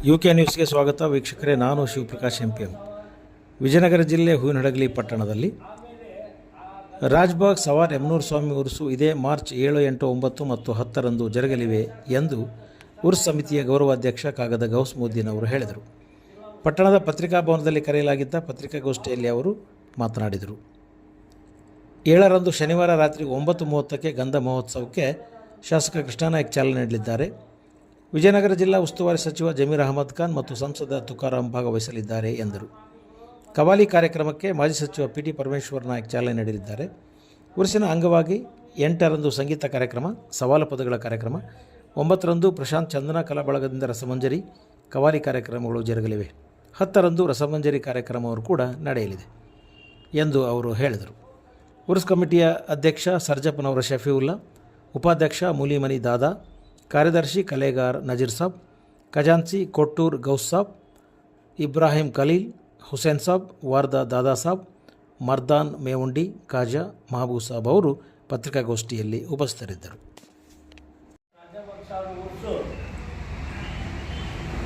UK ನ್ಯೂಸ್ಗೆ ಸ್ವಾಗತ ವೀಕ್ಷಕರೇ. ನಾನು ಶಿವಪ್ರಕಾಶ್ ಎಂಪಿಎಂ. ವಿಜಯನಗರ ಜಿಲ್ಲೆ ಹೂವಿನಹಡಗಲಿ ಪಟ್ಟಣದಲ್ಲಿ ರಾಜ್ಬಾಗ್ ಸವಾರ್ ಯಮನೂರು ಸ್ವಾಮಿ ಉರುಸು ಇದೇ ಮಾರ್ಚ್ 7, 8, 9 ಮತ್ತು 10ರಂದು ಜರುಗಲಿವೆ ಎಂದು ಉರ್ಸ್ ಸಮಿತಿಯ ಗೌರವಾಧ್ಯಕ್ಷ ಕಾಗದ ಗೌಸ್ಮುದ್ದೀನ್ ಅವರು ಹೇಳಿದರು. ಪಟ್ಟಣದ ಪತ್ರಿಕಾ ಭವನದಲ್ಲಿ ಕರೆಯಲಾಗಿದ್ದ ಪತ್ರಿಕಾಗೋಷ್ಠಿಯಲ್ಲಿ ಅವರು ಮಾತನಾಡಿದರು. 7ರಂದು ಶನಿವಾರ ರಾತ್ರಿ 9:30ಕ್ಕೆ ಗಂಧ ಮಹೋತ್ಸವಕ್ಕೆ ಶಾಸಕ ಕೃಷ್ಣನಾಯ್ಕ್ ಚಾಲನೆ ನೀಡಲಿದ್ದಾರೆ. ವಿಜಯನಗರ ಜಿಲ್ಲಾ ಉಸ್ತುವಾರಿ ಸಚಿವ ಜಮೀರ್ ಅಹಮದ್ ಖಾನ್ ಮತ್ತು ಸಂಸದ ತುಕಾರಾಂ ಭಾಗವಹಿಸಲಿದ್ದಾರೆ ಎಂದರು. ಕವಾಲಿ ಕಾರ್ಯಕ್ರಮಕ್ಕೆ ಮಾಜಿ ಸಚಿವ ಪಿಟಿ ಪರಮೇಶ್ವರ್ ನಾಯ್ಕ್ ಚಾಲನೆ ನೀಡಲಿದ್ದಾರೆ. ಉರುಸಿನ ಅಂಗವಾಗಿ 8ರಂದು ಸಂಗೀತ ಕಾರ್ಯಕ್ರಮ, ಸವಾಲು ಪದಗಳ ಕಾರ್ಯಕ್ರಮ, 9ರಂದು ಪ್ರಶಾಂತ್ ಚಂದನ ಕಲಾ ಬಳಗದಿಂದ ರಸಮಂಜರಿ ಕವಾಲಿ ಕಾರ್ಯಕ್ರಮಗಳು ಜರುಗಲಿವೆ. 10ರಂದು ರಸಮಂಜರಿ ಕಾರ್ಯಕ್ರಮವು ಕೂಡ ನಡೆಯಲಿದೆ ಎಂದು ಅವರು ಹೇಳಿದರು. ಉರ್ಸ್ ಕಮಿಟಿಯ ಅಧ್ಯಕ್ಷ ಸರ್ಜಪ್ಪನವರ ಶಫೀವುಲ್ಲಾ, ಉಪಾಧ್ಯಕ್ಷ ಮುಲಿಮನಿ ದಾದಾ, ಕಾರ್ಯದರ್ಶಿ ಕಲೆಗಾರ್ ನಜೀರ್ ಸಾಬ್, ಖಜಾನ್ಸಿ ಕೊಟ್ಟೂರ್ ಗೌಸ್ ಸಾಬ್, ಇಬ್ರಾಹಿಂ ಖಲೀಲ್, ಹುಸೇನ್ ಸಾಬ್, ವಾರ್ದಾ ದಾದಾ ಸಾಬ್, ಮರ್ದಾನ್ ಮೇವುಂಡಿ, ಖಾಜಾ ಮಹಬೂಬ್ ಸಾಬ್ ಅವರು ಪತ್ರಿಕಾಗೋಷ್ಠಿಯಲ್ಲಿ ಉಪಸ್ಥಿತರಿದ್ದರು.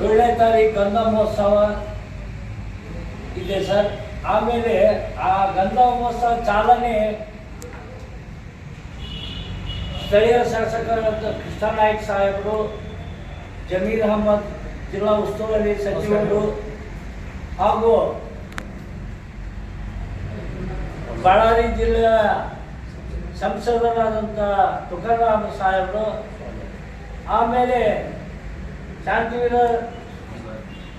7ನೇ ತಾರೀಕು ಗಂಧ ಮಹೋತ್ಸವ ಇದೆ ಸರ್. ಆಮೇಲೆ ಆ ಗಂಧ ಮಹೋತ್ಸವ ಚಾಲನೆ ಸ್ಥಳೀಯ ಶಾಸಕರಾದ ಕೃಷ್ಣನಾಯ್ಕ್ ಸಾಹೇಬರು, ಜಮೀರ್ ಅಹಮದ್ ಜಿಲ್ಲಾ ಉಸ್ತುವಾರಿ ಸಚಿವರು ಹಾಗೂ ಬಳ್ಳಾರಿ ಜಿಲ್ಲೆಯ ಸಂಸದರಾದಂಥ ತುಕಾರಾಂ ಸಾಹೇಬರು, ಆಮೇಲೆ ಶಾಂತಿವೀರ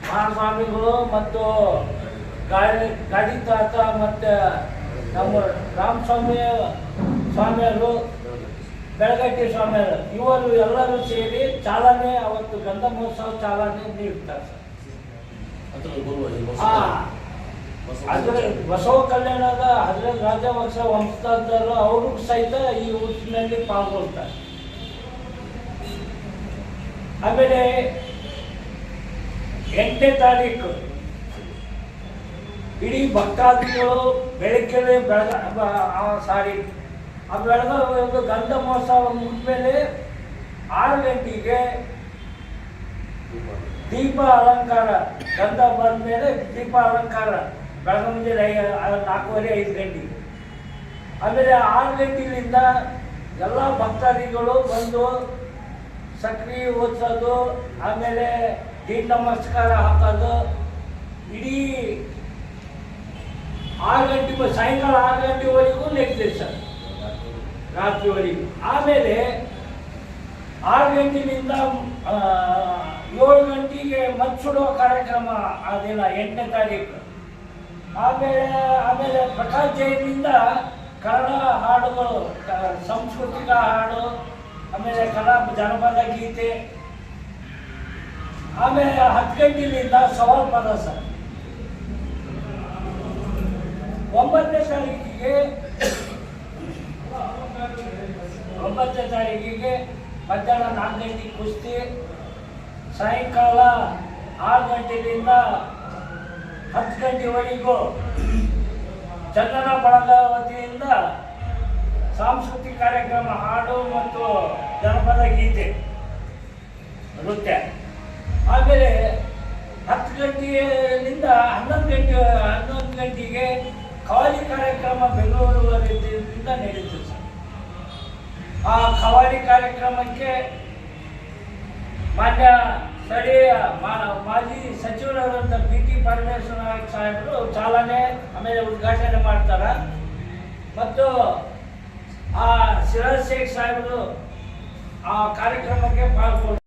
ಮಹಾಸ್ವಾಮಿಗಳು ಮತ್ತು ಗಾಡಿ ತಾತ ಮತ್ತು ನಮ್ಮ ಸ್ವಾಮಿಯವರು, ಬೆಳಗಟ್ಟಿ ಸ್ವಾಮಿಯವರು, ಇವರು ಎಲ್ಲರೂ ಸೇರಿ ಚಾಲನೆ ಅವತ್ತು ಗಂಧ ಮಹೋತ್ಸವ ಚಾಲನೆ ನೀಡುತ್ತಾರೆ ಸರ್. ಅದರ ಬಸವ ಕಲ್ಯಾಣದ ಹಜರತ್ ರಾಜವಂಶ ವಂಶಸ್ಥರು ಅವರು ಸಹಿತ ಈ ಉತ್ಸವದಲ್ಲಿ ಪಾಲ್ಗೊಳ್ತಾರೆ. ಆಮೇಲೆ 8ನೇ ತಾರೀಕು ಇಡೀ ಭಕ್ತಾದಿಗಳು ಬೆಳಗ್ಗೆ ಬೆಳಗ್ಗೆ ಗಂಧ ಮಹೋತ್ಸವ ಮುಗಿದ್ಮೇಲೆ 6 ಗಂಟೆಗೆ ದೀಪ ಅಲಂಕಾರ, ಗಂಧ ಬಂದಮೇಲೆ ದೀಪ ಅಲಂಕಾರ ಬೆಳಗ್ಗೆ ಮುಂಜಾನೆ 4:30, 5 ಗಂಟೆಗೆ. ಆಮೇಲೆ 6 ಗಂಟೆಯಿಂದ ಎಲ್ಲ ಭಕ್ತಾದಿಗಳು ಬಂದು ಸಕ್ರಿ ಓದಿಸೋದು, ಆಮೇಲೆ ದೀಪ ನಮಸ್ಕಾರ ಹಾಕೋದು, ಇಡೀ 6 ಗಂಟೆ ಸಾಯಂಕಾಲ 6 ಗಂಟೆವರೆಗೂ ನಡೀತದೆ ಸರ್, ರಾತ್ರಿವರೆಗೂ. ಆಮೇಲೆ 6 ಗಂಟೆಯಿಂದ 7 ಗಂಟೆಗೆ ಮದ್ದು ಸುಡುವ ಕಾರ್ಯಕ್ರಮ ಆ ದಿನ 8ನೇ ತಾರೀಕು. ಆಮೇಲೆ ಪ್ರಕಾಶ್ ಜೈನಿಂದ ಕನ್ನಡ ಹಾಡುಗಳು, ಸಾಂಸ್ಕೃತಿಕ ಹಾಡು, ಆಮೇಲೆ ಜನಪದ ಗೀತೆ, ಆಮೇಲೆ 10 ಗಂಟೆಯಿಂದ ಸವಾಲ್ ಪದ ಸರ್. 9ನೇ ತಾರೀಕಿಗೆ ಮಧ್ಯಾಹ್ನ 4 ಗಂಟೆಗೆ ಕುಸ್ತಿ, ಸಾಯಂಕಾಲ 6 ಗಂಟೆಯಿಂದ 10 ಗಂಟೆವರೆಗೂ ಚಂದನ ಬಳಗ ವತಿಯಿಂದ ಸಾಂಸ್ಕೃತಿಕ ಕಾರ್ಯಕ್ರಮ, ಹಾಡು ಮತ್ತು ಜನಪದ ಗೀತೆ, ನೃತ್ಯ. ಆಮೇಲೆ 10 ಗಂಟೆಯಿಂದ 11 ಗಂಟೆಗೆ ಕವಾಲಿ ಕಾರ್ಯಕ್ರಮ ಬೆಂಗಳೂರು ರೀತಿಯಿಂದ ನಡೀತದೆ ಸರ್. ಆ ಕವಾಲಿ ಕಾರ್ಯಕ್ರಮಕ್ಕೆ ಮಾನ್ಯ ಸ್ಥಳೀಯ ಮಾಜಿ ಸಚಿವರಾದಂಥ ಪಿಟಿ ಪರಮೇಶ್ವರ್ ನಾಯ್ಕ್ ಸಾಹೇಬರು ಚಾಲನೆ ಆಮೇಲೆ ಉದ್ಘಾಟನೆ ಮಾಡ್ತಾರೆ. ಮತ್ತು ಆ ಸಿರಾಜ್ ಶೇಖ್ ಸಾಹೇಬರು ಆ ಕಾರ್ಯಕ್ರಮಕ್ಕೆ ಪಾಲ್ಗೊಳ್ತಾರೆ.